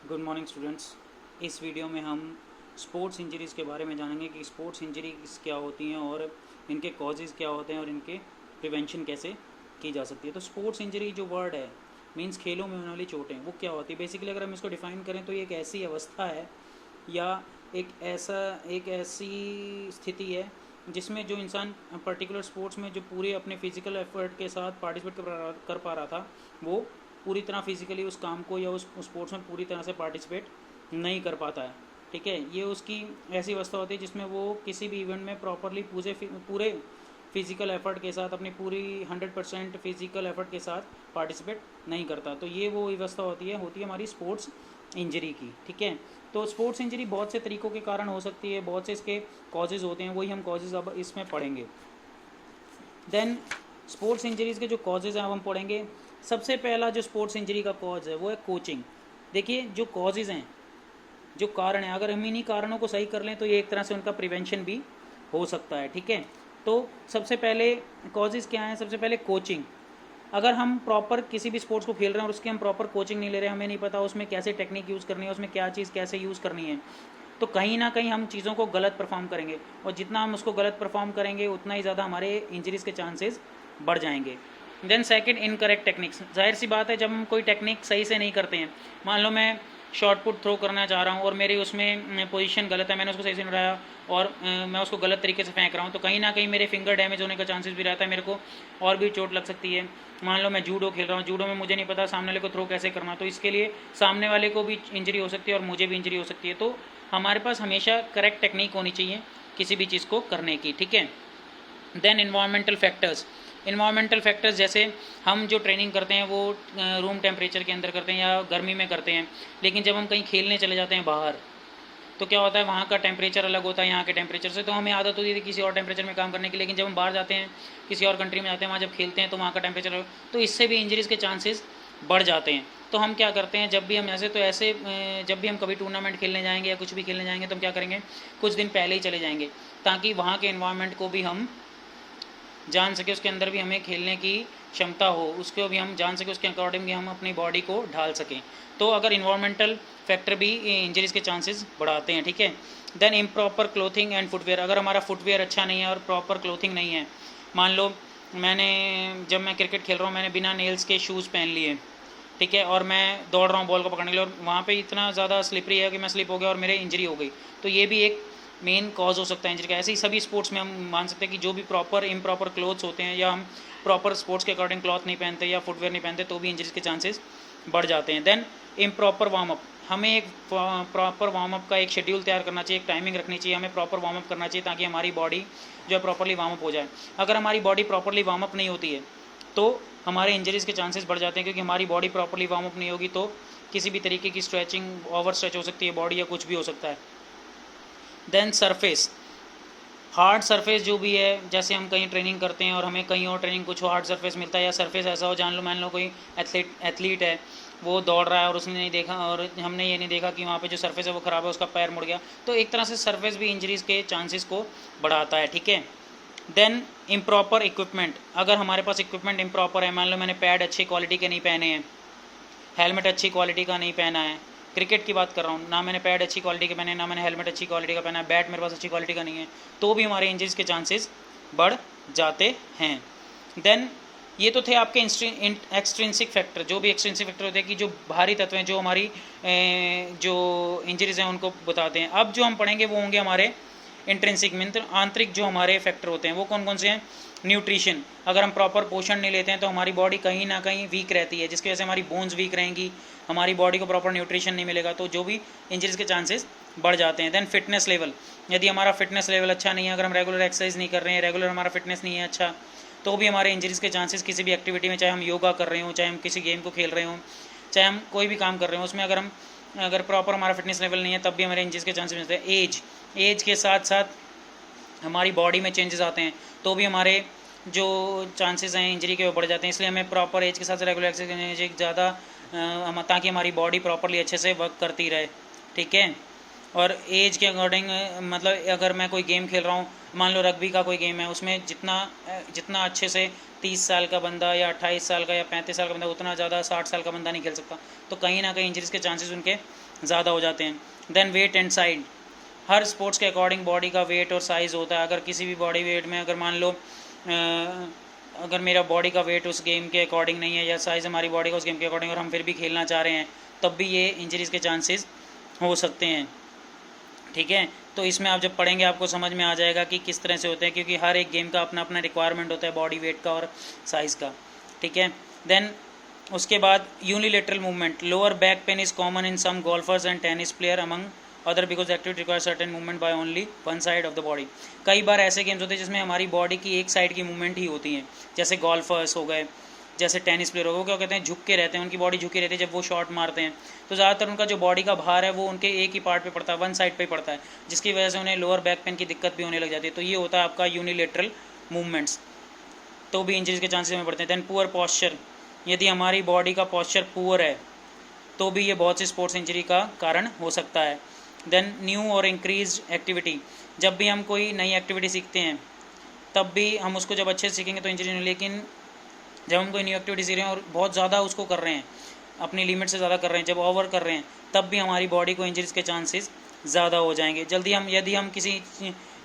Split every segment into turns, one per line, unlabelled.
Good morning students. इस video में हम स्पोर्ट्स इंजरीज़ के बारे में जानेंगे कि स्पोर्ट्स इंजरीज़ क्या होती हैं और इनके कॉजेज़ क्या होते हैं और इनके प्रिवेंशन कैसे की जा सकती है। तो स्पोर्ट्स इंजरी जो वर्ड है मींस खेलों में होने वाली चोटें, वो क्या होती है। बेसिकली अगर हम इसको डिफ़ाइन करें तो ये एक ऐसी अवस्था है या एक ऐसी स्थिति है जिसमें जो इंसान पर्टिकुलर स्पोर्ट्स में जो पूरे अपने फिज़िकल एफर्ट के साथ पार्टिसिपेट कर पा रहा था, वो पूरी तरह फिज़िकली उस काम को या उस स्पोर्ट्स में पूरी तरह से पार्टिसिपेट नहीं कर पाता है। ठीक है, ये उसकी ऐसी अवस्था होती है जिसमें वो किसी भी इवेंट में प्रॉपरली पूरे फिज़िकल एफर्ट के साथ अपनी पूरी 100% फिज़िकल एफर्ट के साथ पार्टिसिपेट नहीं करता। तो ये वो अवस्था होती है हमारी स्पोर्ट्स इंजरी की। ठीक है, तो स्पोर्ट्स इंजरी बहुत से तरीक़ों के कारण हो सकती है, बहुत से इसके कॉजेज़ होते हैं, वही हम कॉजेज़ अब इसमें पढ़ेंगे। देन स्पोर्ट्स इंजरीज़ के जो कॉजेज़ हैं अब हम पढ़ेंगे। सबसे पहला जो स्पोर्ट्स इंजरी का कॉज है वो है कोचिंग। देखिए, जो कॉजेज़ हैं, जो कारण है, अगर हम इन्हीं कारणों को सही कर लें तो ये एक तरह से उनका प्रिवेंशन भी हो सकता है। ठीक है, तो सबसे पहले कॉजेज़ क्या हैं। सबसे पहले कोचिंग। अगर हम प्रॉपर किसी भी स्पोर्ट्स को खेल रहे हैं और उसकी हम प्रॉपर कोचिंग नहीं ले रहे हैं, हमें नहीं पता उसमें कैसे टेक्निक यूज़ करनी है, उसमें क्या चीज़ कैसे यूज़ करनी है, तो कहीं ना कहीं हम चीज़ों को गलत परफॉर्म करेंगे और जितना हम उसको गलत परफॉर्म करेंगे उतना ही ज़्यादा हमारे इंजरीज़ के चांसेस बढ़ जाएंगे। Then second, incorrect techniques. जाहिर सी बात है, जब हम कोई टेक्निक सही से नहीं करते हैं, मान लो मैं शॉर्ट पुट थ्रो करना चाह रहा हूँ और मेरी उसमें पोजीशन गलत है, मैंने उसको सही से नहीं उड़ाया और मैं उसको गलत तरीके से फेंक रहा हूँ, तो कहीं ना कहीं मेरे फिंगर डैमेज होने का चांसेस भी रहता है, मेरे को और भी चोट लग सकती है। मान लो मैं जूडो खेल रहा हूँ, जूडो में मुझे नहीं पता सामने वाले को थ्रो कैसे करना, तो इसके लिए सामने वाले को भी इंजरी हो सकती है और मुझे भी इंजरी हो सकती है। तो हमारे पास हमेशा करेक्ट टेक्निक होनी चाहिए किसी भी चीज़ को करने की। ठीक है, then environmental factors. Environmental factors जैसे हम जो ट्रेनिंग करते हैं वो रूम टेम्परेचर के अंदर करते हैं या गर्मी में करते हैं, लेकिन जब हम कहीं खेलने चले जाते हैं बाहर, तो क्या होता है, वहाँ का टेम्परेचर अलग होता है यहाँ के टेम्परेचर से, तो हमें आदत होती है किसी और टेम्परेचर में काम करने की, लेकिन जब हम बाहर जाते हैं किसी और कंट्री में जाते हैं, वहाँ जब खेलते हैं तो वहाँ का टेम्परेचर अलग, तो इससे भी इंजरीज़ के चांसेस बढ़ जाते हैं। तो हम क्या करते हैं, जब भी हम जब भी हम कभी टूर्नामेंट खेलने जाएंगे या कुछ भी खेलने जाएंगे तो हम क्या करेंगे, कुछ दिन पहले ही चले जाएंगे ताकि वहाँ के इन्वायरमेंट को भी हम जान सके, उसके अंदर भी हमें खेलने की क्षमता हो, उसको भी हम जान सके, उसके अकॉर्डिंग भी हम अपनी बॉडी को ढाल सकें। तो अगर इन्वायरमेंटल फैक्टर भी इंजरीज़ के चांसेस बढ़ाते हैं। ठीक है, then improper clothing and footwear. अगर हमारा फुटवेयर अच्छा नहीं है और प्रॉपर क्लोथिंग नहीं है, मान लो जब मैं क्रिकेट खेल रहा हूँ, मैंने बिना नेल्स के शूज़ पहन लिए, ठीक है, और मैं दौड़ रहा हूँ बॉल को पकड़ने के लिए और वहाँ पे इतना ज़्यादा स्लिपरी है कि मैं स्लिप हो गया और मेरे इंजरी हो गई, तो ये भी एक मेन कॉज हो सकता है इंजरी का। ऐसे ही सभी स्पोर्ट्स में हम मान सकते हैं कि जो भी प्रॉपर इम्प्रॉपर क्लोथ्स होते हैं या हम प्रॉपर स्पोर्ट्स के अकॉर्डिंग क्लॉथ नहीं पहनते या फुटवेयर नहीं पहनते, तो भी इंजरीज के चांसेस बढ़ जाते हैं। Then improper warm up. हमें एक प्रॉपर वार्म अप का एक शेड्यूल तैयार करना चाहिए, एक टाइमिंग रखनी चाहिए, हमें प्रॉपर वार्म अप करना चाहिए ताकि हमारी बॉडी जो है प्रॉपरली वार्म अप हो जाए। अगर हमारी बॉडी प्रॉपरली वार्म अप नहीं होती है तो हमारे इंजरीज़ के चांसेस बढ़ जाते हैं, क्योंकि हमारी बॉडी प्रॉपरली वार्म अप नहीं होगी तो किसी भी तरीके की स्ट्रेचिंग, ओवर स्ट्रेच हो सकती है बॉडी या कुछ भी हो सकता है। देन सरफेस, हार्ड सरफेस जो भी है, जैसे हम कहीं ट्रेनिंग करते हैं और हमें कहीं और ट्रेनिंग कुछ हार्ड सरफेस मिलता है या सरफेस ऐसा हो, मान लो कोई एथलीट है, वो दौड़ रहा है और उसने नहीं देखा और हमने ये नहीं देखा कि वहाँ पे जो सरफेस है वो ख़राब है, उसका पैर मुड़ गया, तो एक तरह से सरफेस भी इंजरीज़ के चांसेस को बढ़ाता है। ठीक है, देन इम्प्रॉपर इक्विपमेंट। अगर हमारे पास इक्विपमेंट इम्प्रॉपर है, मान लो मैंने पैड अच्छी क्वालिटी के नहीं पहने हैं, हेलमेट अच्छी क्वालिटी का नहीं पहना है, क्रिकेट की बात कर रहा हूँ, ना मैंने पैड अच्छी क्वालिटी के पहने, ना मैंने हेलमेट अच्छी क्वालिटी का पहना है, बैट मेरे पास अच्छी क्वालिटी का नहीं है, तो भी हमारे इंजरीज के चांसेस बढ़ जाते हैं। देन ये तो थे आपके एक्सट्रिंसिक फैक्टर, जो भी एक्सट्रिंसिक फैक्टर होते हैं कि जो बाहरी तत्व हैं जो हमारी जो इंजरीज हैं उनको बताते हैं। अब जो हम पढ़ेंगे वो होंगे हमारे इंट्रिंसिक मीन्स आंतरिक जो हमारे फैक्टर होते हैं। वो कौन कौन से हैं? न्यूट्रिशन। अगर हम प्रॉपर पोषण नहीं लेते हैं तो हमारी बॉडी कहीं ना कहीं वीक रहती है, जिसकी वजह से हमारी बोन्स वीक रहेंगी, हमारी बॉडी को प्रॉपर न्यूट्रिशन नहीं मिलेगा, तो जो भी इंजरीज के चांसेस बढ़ जाते हैं। Then fitness level. यदि हमारा फिटनेस लेवल अच्छा नहीं है, अगर हम रेगुलर एक्सरसाइज नहीं कर रहे हैं, रेगुलर हमारा फिटनेस नहीं है अच्छा, तो भी हमारे इंजरीज के चांसेस किसी भी एक्टिविटी में, चाहे हम योगा कर रहे हों, चाहे हम किसी गेम को खेल रहे हों, चाहे हम कोई भी काम कर रहे हों, उसमें अगर प्रॉपर हमारा फिटनेस लेवल नहीं है तब भी हमारे इंजरीज के चांसेस मिलते हैं। एज के साथ साथ हमारी बॉडी में चेंजेस आते हैं तो भी हमारे जो चांसेस हैं इंजरी के वो बढ़ जाते हैं। इसलिए हमें प्रॉपर एज के साथ रेगुलर एक्सरसाइज करनी चाहिए ज़्यादा, ताकि हमारी बॉडी प्रॉपरली अच्छे से वर्क करती रहे। ठीक है, और एज के अकॉर्डिंग मतलब अगर मैं कोई गेम खेल रहा हूँ, मान लो रग्बी का कोई गेम है, उसमें जितना अच्छे से 30 साल का बंदा या 28 साल का या 35 साल का बंदा, उतना ज़्यादा 60 साल का बंदा नहीं खेल सकता। तो कहीं ना कहीं इंजरीज के चांसेस उनके ज़्यादा हो जाते हैं। देन वेट एंड साइज, हर स्पोर्ट्स के अकॉर्डिंग बॉडी का वेट और साइज़ होता है। अगर किसी भी बॉडी वेट में अगर मान लो अगर मेरा बॉडी का वेट उस गेम के अकॉर्डिंग नहीं है या साइज़ हमारी बॉडी का उस गेम के अकॉर्डिंग, और हम फिर भी खेलना चाह रहे हैं, तब भी ये इंजरीज़ के चांसेस हो सकते हैं। ठीक है, तो इसमें आप जब पढ़ेंगे आपको समझ में आ जाएगा कि किस तरह से होते हैं, क्योंकि हर एक गेम का अपना अपना रिक्वायरमेंट होता है बॉडी वेट का और साइज़ का। ठीक है, देन उसके बाद unilateral movement, lower back pain is common in some golfers and tennis player among other because activity require certain movement by only one side of the body. कई बार ऐसे गेम्स होते हैं जिसमें हमारी बॉडी की एक साइड की मूवमेंट ही होती है, जैसे गोल्फर्स हो गए, जैसे टेनिस प्लेयर हो गए, क्या कहते हैं झुक के रहते हैं, उनकी बॉडी झुकी रहती है जब वो शॉट मारते हैं, तो ज़्यादातर उनका जो बॉडी का भार है वो उनके एक ही पार्ट पे पड़ता है, वन साइड पे पड़ता है, जिसकी वजह से उन्हें लोअर बैक पेन की दिक्कत भी होने लग जाती है। तो ये होता है आपका यूनिलेटरल मूवमेंट्स, तो भी इंजरीज के चांसेस में बढ़ते हैं। दैन पुअर पॉस्चर, यदि हमारी बॉडी का पॉस्चर पुअर है तो भी ये बहुत सी स्पोर्ट्स इंजरी का कारण हो सकता है। देन न्यू और इंक्रीज एक्टिविटी, जब भी हम कोई नई एक्टिविटी सीखते हैं तब भी हम उसको जब अच्छे से सीखेंगे तो इंजरी नहीं, लेकिन जब हम कोई न्यू एक्टिविटी सीख रहे हैं और बहुत ज़्यादा उसको कर रहे हैं, अपनी लिमिट से ज़्यादा कर रहे हैं, जब ओवर कर रहे हैं, तब भी हमारी बॉडी को इंजरीज के चांसेस ज़्यादा हो जाएंगे। यदि हम किसी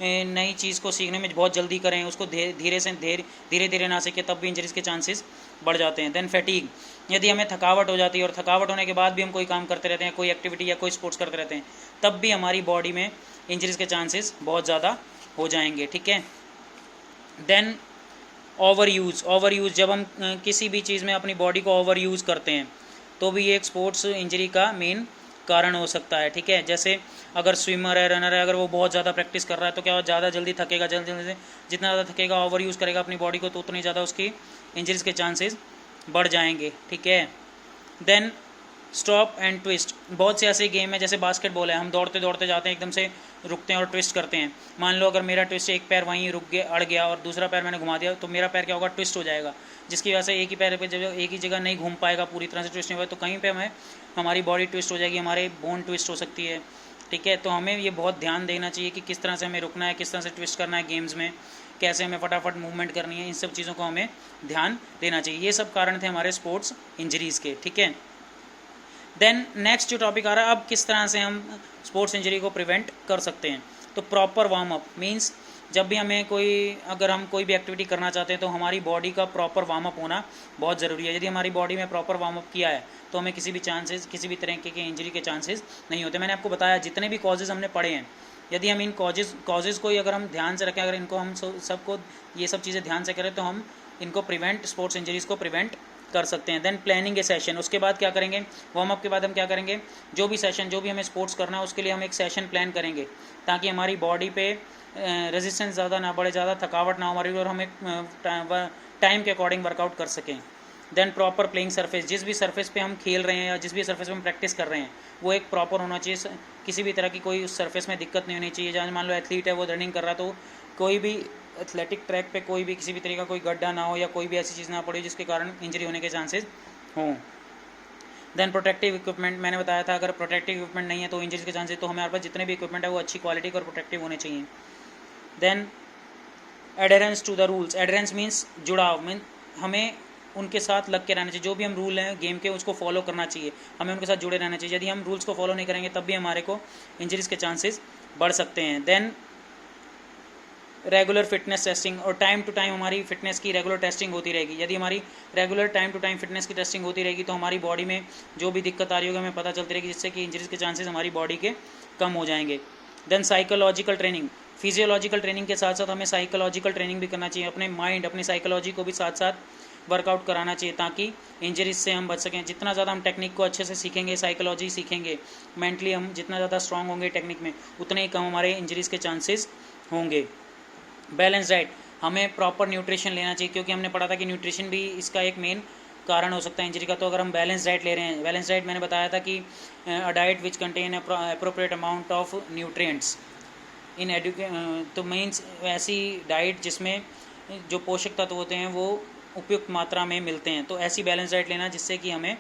नई चीज़ को सीखने में बहुत जल्दी करें, उसको धीरे धीरे ना सीखें, तब भी इंजरीज के चांसेस बढ़ जाते हैं। देन फैटीग, यदि हमें थकावट हो जाती है और थकावट होने के बाद भी हम कोई काम करते रहते हैं, कोई एक्टिविटी या कोई स्पोर्ट्स करते रहते हैं, तब भी हमारी बॉडी में इंजरीज के चांसेस बहुत ज़्यादा हो जाएंगे। ठीक है, देन ओवर यूज़, जब हम किसी भी चीज़ में अपनी बॉडी को ओवर यूज़ करते हैं तो भी ये एक स्पोर्ट्स इंजरी का मेन कारण हो सकता है। ठीक है, जैसे अगर स्विमर है, रनर है, अगर वो बहुत ज़्यादा प्रैक्टिस कर रहा है तो क्या ज़्यादा जल्दी थकेगा, जल्दी से जितना ज़्यादा थकेगा, ओवर यूज़ करेगा अपनी बॉडी को, तो उतनी ज़्यादा उसकी इंजरीज के चांसेस बढ़ जाएंगे। ठीक है, देन स्टॉप एंड ट्विस्ट, बहुत से ऐसे गेम है जैसे बास्केटबॉल है, हम दौड़ते दौड़ते जाते हैं, एकदम से रुकते हैं और ट्विस्ट करते हैं। मान लो अगर मेरा ट्विस्ट एक पैर वहीं रुक गया, अड़ गया, और दूसरा पैर मैंने घुमा दिया, तो मेरा पैर क्या होगा, ट्विस्ट हो जाएगा, जिसकी वजह से एक ही पैर पे जब एक ही जगह नहीं घूम पाएगा, पूरी तरह से ट्विस्ट नहीं होगा, तो कहीं पे हमारी बॉडी ट्विस्ट हो जाएगी, हमारे बोन ट्विस्ट हो सकती है। ठीक है, तो हमें ये बहुत ध्यान देना चाहिए कि किस तरह से हमें रुकना है, किस तरह से ट्विस्ट करना है गेम्स में, कैसे हमें फटाफट मूवमेंट करनी है, इन सब चीज़ों को हमें ध्यान देना चाहिए। ये सब कारण थे हमारे स्पोर्ट्स इंजरीज़ के। ठीक है, देन नेक्स्ट जो टॉपिक आ रहा है, अब किस तरह से हम स्पोर्ट्स इंजरी को प्रिवेंट कर सकते हैं। तो प्रॉपर वार्म अप मीन्स, जब भी हमें अगर हम कोई भी एक्टिविटी करना चाहते हैं तो हमारी बॉडी का प्रॉपर वार्म अप होना बहुत ज़रूरी है। यदि हमारी बॉडी में प्रॉपर वार्म अप किया है तो हमें किसी भी तरह के इंजरी के चांसेस नहीं होते। मैंने आपको बताया जितने भी कॉजेज़ हमने पढ़े हैं, यदि हम इन कॉजेज़ को अगर हम ध्यान से रखें, अगर इनको हम सबको ये सब चीज़ें ध्यान से करें, तो हम इनको स्पोर्ट्स इंजरीज़ को प्रिवेंट कर सकते हैं। देन प्लानिंग ए सेशन, उसके बाद क्या करेंगे, वार्म अप के बाद हम क्या करेंगे, जो भी हमें स्पोर्ट्स करना है उसके लिए हम एक सेशन प्लान करेंगे, ताकि हमारी बॉडी पे रेजिस्टेंस ज़्यादा ना बढ़े, ज़्यादा थकावट ना हो हमारी, और हम एक टाइम के अकॉर्डिंग वर्कआउट कर सकें। देन प्रॉपर प्लेइंग सरफेस, जिस भी सरफेस पे हम खेल रहे हैं या जिस भी सरफेस पे हम प्रैक्टिस कर रहे हैं वो एक प्रॉपर होना चाहिए, किसी भी तरह की कोई उस सरफेस में दिक्कत नहीं होनी चाहिए। जहाँ मान लो एथलीट है, वो रनिंग कर रहा है, तो कोई भी एथलेटिक ट्रैक पे कोई भी किसी भी तरीके का कोई गड्ढा ना हो या कोई भी ऐसी चीज़ ना पड़े जिसके कारण इंजरी होने के चांसेस हों। देन प्रोटेक्टिव इक्विपमेंट, मैंने बताया था अगर प्रोटेक्टिव इक्विपमेंट नहीं है तो इंजरी के चांसेस, तो हमारे पास जितने भी इक्विपमेंट है वो अच्छी क्वालिटी के और प्रोटेक्टिव होने चाहिए। Then adherence to the rules, adherence means जुड़ाव, मीन हमें उनके साथ लग के रहना चाहिए, जो भी हम रूल हैं गेम के उसको फॉलो करना चाहिए, हमें उनके साथ जुड़े रहना चाहिए। यदि हम रूल्स को फॉलो नहीं करेंगे तब भी हमारे को इंजरीज के चांसेस बढ़ सकते हैं। देन रेगुलर फिटनेस टेस्टिंग, और टाइम टू टाइम हमारी फिटनेस की रेगुलर टेस्टिंग होती रहेगी। यदि हमारी regular time to time fitness की टेस्टिंग होती रहेगी तो हमारी बॉडी में जो भी दिक्कत आ रही होगी हमें पता चलती रहेगी, जिससे कि इंजरीज के चांसेस हमारी बॉडी के कम हो जाएंगे। Then psychological training, physiological training के साथ साथ हमें साइकोलॉजिकल ट्रेनिंग भी करना चाहिए, अपने माइंड, अपनी साइकोलॉजी को भी साथ साथ वर्कआउट कराना चाहिए, ताकि इंजरीज से हम बच सकें। जितना ज़्यादा हम टेक्निक को अच्छे से सीखेंगे, साइकोलॉजी सीखेंगे, मेंटली हम जितना ज़्यादा स्ट्रांग होंगे टेक्निक में, उतने ही कम हमारे इंजरीज के चांसेस होंगे। बैलेंस डाइट, हमें प्रॉपर न्यूट्रिशन लेना चाहिए, क्योंकि हमने पढ़ा था कि न्यूट्रिशन भी इसका एक मेन कारण हो सकता है इंजरी का। तो अगर हम बैलेंस डाइट ले रहे हैं, बैलेंस डाइट मैंने बताया था कि a diet which contain appropriate amount of nutrients इन तो मीन्स ऐसी डाइट जिसमें जो पोषक तत्व होते हैं वो उपयुक्त मात्रा में मिलते हैं, तो ऐसी बैलेंस डाइट लेना जिससे कि हमें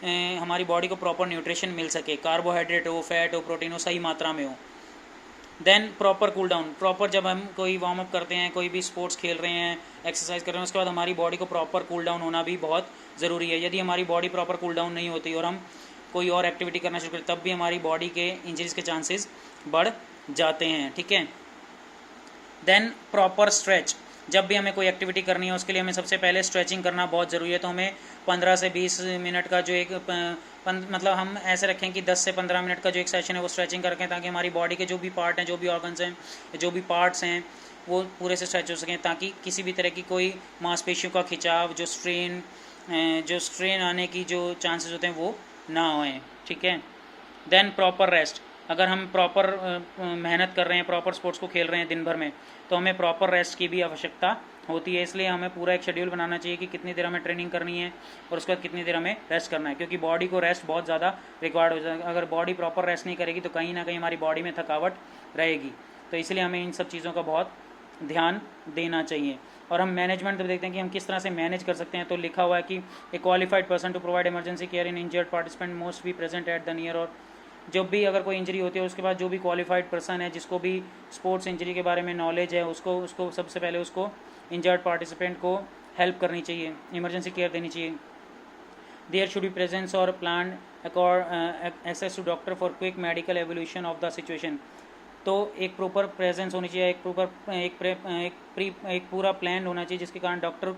हमारी बॉडी को प्रॉपर न्यूट्रिशन मिल सके, कार्बोहाइड्रेट हो, फैट हो, प्रोटीन हो, सही मात्रा में हो। Then proper cool down, proper जब हम कोई वार्म अप करते हैं, कोई भी स्पोर्ट्स खेल रहे हैं, एक्सरसाइज कर रहे हैं, उसके बाद हमारी बॉडी को प्रॉपर कूल डाउन होना भी बहुत ज़रूरी है। यदि हमारी बॉडी प्रॉपर कूल डाउन नहीं होती और हम कोई और एक्टिविटी करना शुरू करें, तब भी हमारी बॉडी के इंजरीज़ के चांसेस बढ़ जाते हैं, ठीक है। देन प्रॉपर स्ट्रेच, जब भी हमें कोई एक्टिविटी करनी है उसके लिए हमें सबसे पहले स्ट्रेचिंग करना बहुत ज़रूरी है। तो हमें 15 से 20 मिनट का जो एक मतलब हम ऐसे रखें कि 10 से 15 मिनट का जो एक सेशन है वो स्ट्रेचिंग कर रखें, ताकि हमारी बॉडी के जो भी पार्ट हैं, जो भी ऑर्गन्स हैं, जो भी पार्ट्स हैं, वो पूरे से स्ट्रेच हो सकें, ताकि किसी भी तरह की कोई मांसपेशियों का खिंचाव, जो स्ट्रेन आने की जो चांसेस होते हैं वो ना होएं, ठीक है। देन प्रॉपर रेस्ट, अगर हम प्रॉपर मेहनत कर रहे हैं, प्रॉपर स्पोर्ट्स को खेल रहे हैं दिन भर में, तो हमें प्रॉपर रेस्ट की भी आवश्यकता होती है। इसलिए हमें पूरा एक शेड्यूल बनाना चाहिए कि कितनी देर हमें ट्रेनिंग करनी है और उसके बाद कितनी देर हमें रेस्ट करना है, क्योंकि बॉडी को रेस्ट बहुत ज़्यादा रिक्वायर्ड हो जाएगा। अगर बॉडी प्रॉपर रेस्ट नहीं करेगी तो कहीं ना कहीं हमारी बॉडी में थकावट रहेगी। तो इसलिए हमें इन सब चीज़ों का बहुत ध्यान देना चाहिए। और हम मैनेजमेंट देखते हैं कि हम किस तरह से मैनेज कर सकते हैं। तो लिखा हुआ है कि a qualified person to provide emergency care in injured participant must be present at the near. और जब भी अगर कोई इंजरी होती है उसके बाद जो भी क्वालिफाइड पर्सन है, जिसको भी स्पोर्ट्स इंजरी के बारे में नॉलेज है, उसको सबसे पहले उसको इंजर्ड पार्टिसिपेंट को हेल्प करनी चाहिए, इमरजेंसी केयर देनी चाहिए। देयर शुड बी प्रेजेंस और plan access to doctor for quick medical evolution of the situation. तो एक प्रॉपर प्रेजेंस होनी चाहिए, एक पूरा प्लान होना चाहिए, जिसके कारण डॉक्टर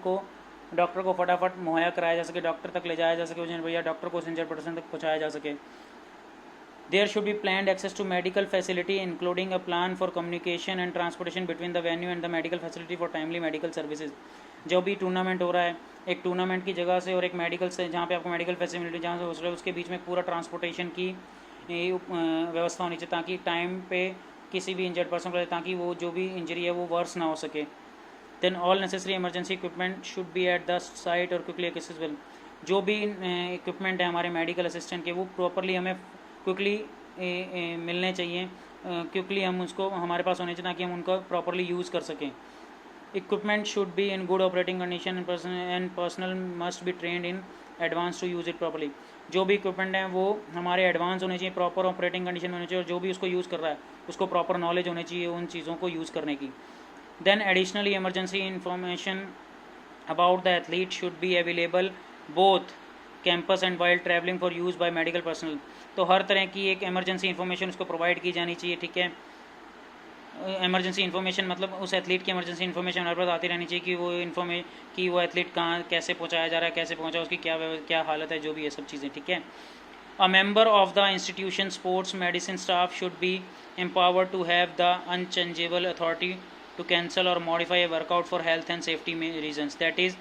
को फटाफट मुहैया कराया जा सके, डॉक्टर तक ले जाया जा सके, भैया डॉक्टर को इंजर्ड पर्सन तक पहुँचाया जा सके। There should be planned access to medical facility, including a plan for communication and transportation between the venue and the medical facility for timely medical services. जो भी टूर्नामेंट हो रहा है, एक टूर्नामेंट की जगह से और एक मेडिकल से, जहाँ पे आपको मेडिकल फैसिलिटी जहाँ से हो रहा है, उसके बीच में पूरा ट्रांसपोर्टेशन की व्यवस्था होनी चाहिए, ताकि टाइम पे किसी भी इंजर्ड पर्सन को, ताकि वो जो भी इंजरी है वो वर्स ना हो सके। Then all necessary emergency equipment should be at the site और क्विकली एक्सेसिबल। जो भी इक्विपमेंट है हमारे मेडिकल असिस्टेंट के, वो प्रॉपरली हमें क्विकली मिलने चाहिए, क्विकली हम उसको हमारे पास होने चाहिए, ताकि हम उनको प्रॉपरली यूज़ कर सकें। Equipment should be in good operating condition and personal must be trained in advance to use it properly. जो भी इक्विपमेंट हैं वो हमारे एडवांस होने चाहिए, प्रॉपर ऑपरेटिंग कंडीशन में होने चाहिए, और जो भी उसको यूज़ कर रहा है उसको प्रॉपर नॉलेज होनी चाहिए उन चीज़ों को यूज़ करने की। Then additionally emergency information about the athlete should be available both campus and while travelling for use by medical personal. तो हर तरह की एक इमरजेंसी इन्फॉर्मेशन उसको प्रोवाइड की जानी चाहिए, ठीक है। इमरजेंसी इन्फॉर्मेशन मतलब उस एथलीट की इमरजेंसी इन्फॉर्मेशन हर बार आती रहनी चाहिए कि वो एथलीट कहाँ कैसे पहुँचाया जा रहा है, कैसे पहुँचा, उसकी क्या हालत है, जो भी है सब चीज़ें, ठीक है। A member of the institution sports medicine staff should be empowered to have the unchangeable authority to cancel or modify a workout for health and safety reasons, that is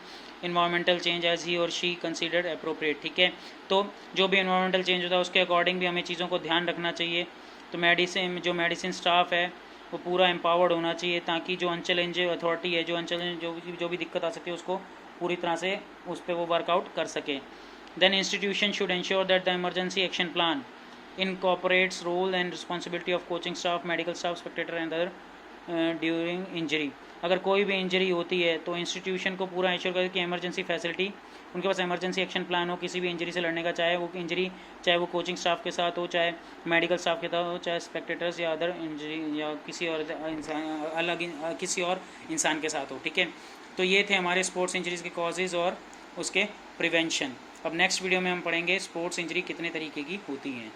environmental change as he or she considered appropriate, ठीक है। तो जो भी environmental change होता है उसके according भी हमें चीज़ों को ध्यान रखना चाहिए। तो मेडिसिन स्टाफ है वो पूरा एम्पावर्ड होना चाहिए, ताकि जो अनचैलेंज अथॉरिटी है, जो भी दिक्कत आ सकती है उसको पूरी तरह से उस पर वो वर्कआउट कर सके। Then institution should ensure that the emergency action plan incorporates role and responsibility of coaching staff, medical staff, spectator and other during injury. अगर कोई भी इंजरी होती है तो इंस्टीट्यूशन को पूरा इंश्योर करे कि इमरजेंसी फैसिलिटी, उनके पास इमरजेंसी एक्शन प्लान हो किसी भी इंजरी से लड़ने का, चाहे वो कोचिंग स्टाफ के साथ हो, चाहे मेडिकल स्टाफ के साथ हो, चाहे स्पेक्टेटर्स या अदर इंजरी या किसी और इंसान के साथ हो, ठीक है। तो ये थे हमारे स्पोर्ट्स इंजरीज़ के कॉजेज़ और उसके प्रिवेंशन। अब नेक्स्ट वीडियो में हम पढ़ेंगे स्पोर्ट्स इंजरी कितने तरीके की होती हैं।